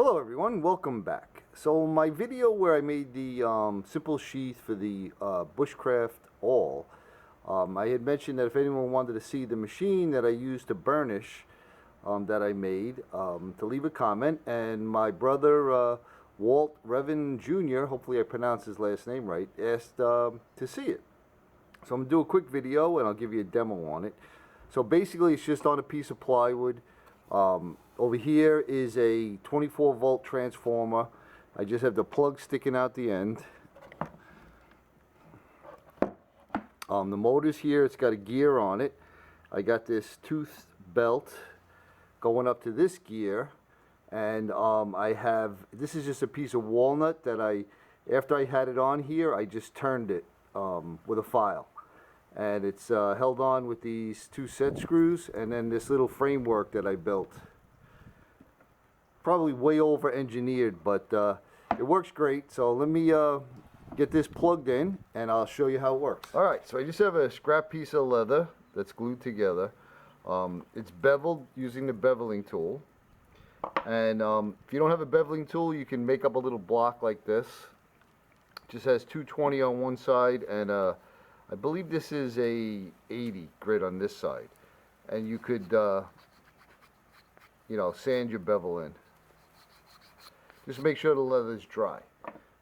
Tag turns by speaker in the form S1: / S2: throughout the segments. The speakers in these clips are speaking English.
S1: Hello everyone, welcome back. So my video where I made the simple sheath for the bushcraft awl, I had mentioned that if anyone wanted to see the machine that I used to burnish that I made, to leave a comment, and my brother Walt Reven Jr., hopefully I pronounced his last name right, asked to see it. So I'm going to do a quick video and I'll give you a demo on it. So basically it's just on a piece of plywood. Over here is a 24 volt transformer. I just have the plug sticking out the end. The motor's here, it's got a gear on it. I got this tooth belt going up to this gear, and this is just a piece of walnut that after I had it on here, I just turned it with a file. And it's held on with these two set screws and then this little framework that I built. Probably way over engineered, but it works great. So let me get this plugged in and I'll show you how it works. Alright, so I just have a scrap piece of leather that's glued together. It's beveled using the beveling tool. And if you don't have a beveling tool, you can make up a little block like this. It just has 220 on one side and I believe this is a 80 grit on this side, and you could, sand your bevel in. Just make sure the leather is dry.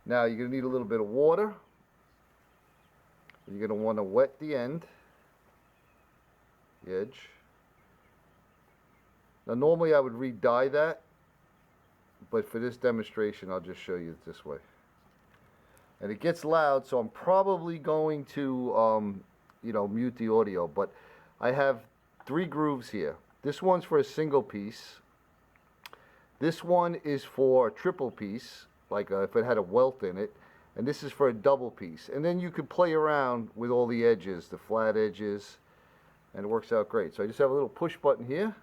S1: Now you're going to need a little bit of water. You're going to want to wet the end, the edge. Now normally I would re-dye that, but for this demonstration I'll just show you this way. And it gets loud, so I'm probably going to, mute the audio. But I have 3 grooves here. This one's for a single piece. This one is for a triple piece, like if it had a welt in it. And this is for a double piece. And then you could play around with all the edges, the flat edges, and it works out great. So I just have a little push button here.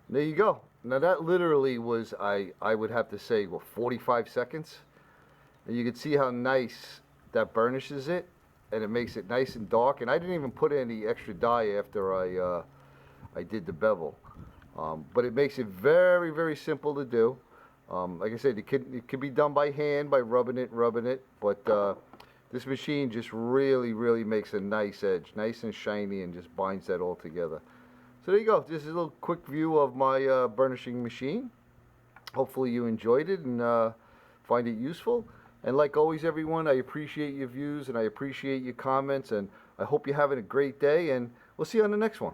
S1: There you go. Now that literally was, I would have to say, 45 seconds. And you can see how nice that burnishes it, and it makes it nice and dark. And I didn't even put any extra dye after I did the bevel. But it makes it very, very simple to do. Like I said, it can be done by hand, by rubbing it. But this machine just really, really makes a nice edge, nice and shiny, and just binds that all together. So there you go. This is a little quick view of my burnishing machine. Hopefully you enjoyed it and find it useful. And like always, everyone, I appreciate your views and I appreciate your comments, and I hope you're having a great day, and we'll see you on the next one.